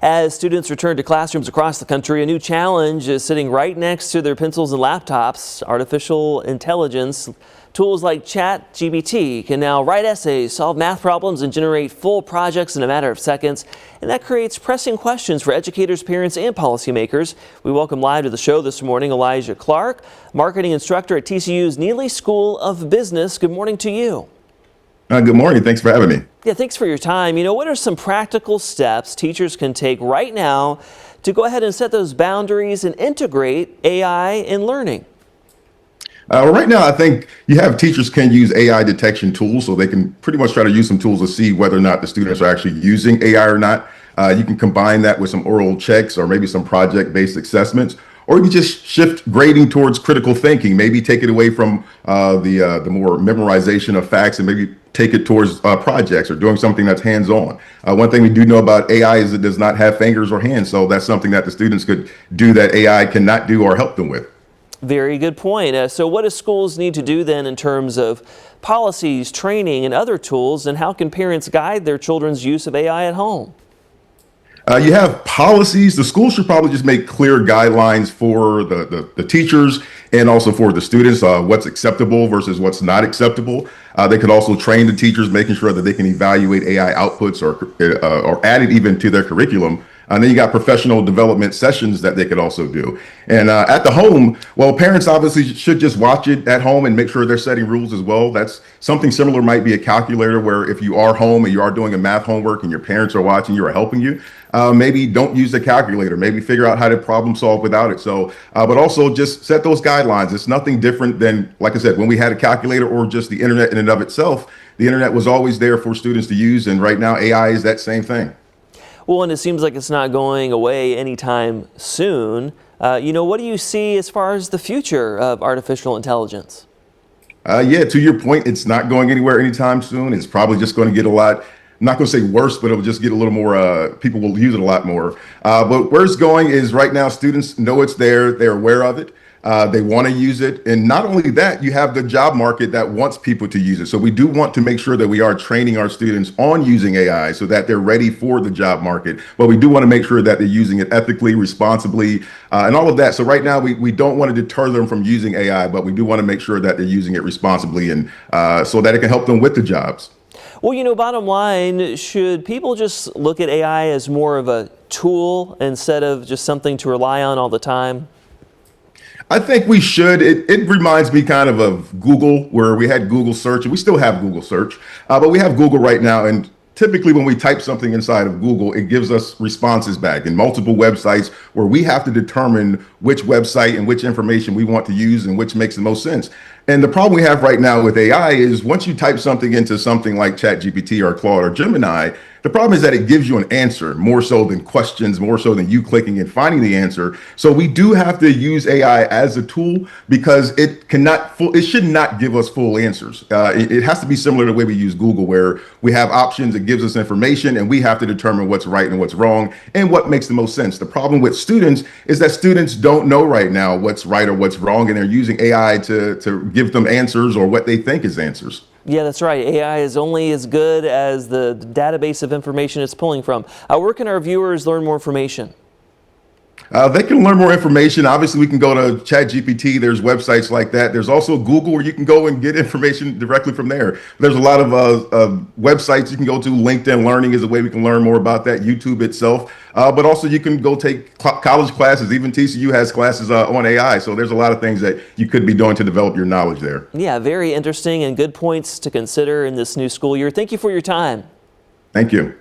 As students return to classrooms across the country, a new challenge is sitting right next to their pencils and laptops. Artificial intelligence tools like ChatGPT can now write essays, solve math problems, and generate full projects in a matter of seconds. And that creates pressing questions for educators, parents, and policymakers. We welcome live to the show this morning Elijah Clark, marketing instructor at TCU's Neely School of Business. Good morning to you. Good morning. Thanks for having me. Yeah, thanks for your time. What are some practical steps teachers can take right now to go ahead and set those boundaries and integrate AI in learning? Right now, I think teachers can use AI detection tools, so they can pretty much try to use some tools to see whether or not the students are actually using AI or not. You can combine that with some oral checks or maybe some project-based assessments, or you can just shift grading towards critical thinking. Maybe take it away from the more memorization of facts and maybe take it towards projects or doing something that's hands-on. One thing we do know about AI is it does not have fingers or hands, so that's something that the students could do that AI cannot do or help them with. Very good point. So what do schools need to do then in terms of policies, training, and other tools, and how can parents guide their children's use of AI at home? You have policies. The school should probably just make clear guidelines for the teachers and also for the students, what's acceptable versus what's not acceptable. They could also train the teachers, making sure that they can evaluate AI outputs or add it even to their curriculum. And then you got professional development sessions that they could also do. And at the home, well, parents obviously should just watch it at home and make sure they're setting rules as well. That's something similar, might be a calculator, where if you are home and you are doing a math homework and your parents are watching you or helping you, maybe don't use the calculator, maybe figure out how to problem solve without it. So, but also just set those guidelines. It's nothing different than, like I said, when we had a calculator or just the internet in and of itself. The internet was always there for students to use. And right now, AI is that same thing. Well, and it seems like it's not going away anytime soon. What do you see as far as the future of artificial intelligence? Yeah, to your point, it's not going anywhere anytime soon. It's probably just going to get a lot, I'm not going to say worse, but it'll just get a little more, people will use it a lot more. But where it's going is right now, students know it's there. They're aware of it. They want to use it. And not only that, you have the job market that wants people to use it. So we do want to make sure that we are training our students on using AI so that they're ready for the job market. But we do want to make sure that they're using it ethically, responsibly, and all of that. So right now, we don't want to deter them from using AI, but we do want to make sure that they're using it responsibly and so that it can help them with the jobs. Well, bottom line, should people just look at AI as more of a tool instead of just something to rely on all the time? I think we should. It reminds me kind of Google, where we had Google search, and we still have Google search, but we have Google right now. And typically when we type something inside of Google, it gives us responses back in multiple websites where we have to determine which website and which information we want to use and which makes the most sense. And the problem we have right now with AI is once you type something into something like ChatGPT or Claude or Gemini, the problem is that it gives you an answer more so than questions, more so than you clicking and finding the answer. So we do have to use AI as a tool because it should not give us full answers. It has to be similar to the way we use Google, where we have options, it gives us information, and we have to determine what's right and what's wrong and what makes the most sense. The problem with students is that students don't know right now what's right or what's wrong, and they're using AI to give them answers or what they think is answers. Yeah, that's right. AI is only as good as the database of information it's pulling from. Where can our viewers learn more information? They can learn more information. Obviously, we can go to ChatGPT. There's websites like that. There's also Google, where you can go and get information directly from there. There's a lot of websites you can go to. LinkedIn Learning is a way we can learn more about that. YouTube itself. But also you can go take college classes. Even TCU has classes on AI. So there's a lot of things that you could be doing to develop your knowledge there. Yeah, very interesting and good points to consider in this new school year. Thank you for your time. Thank you.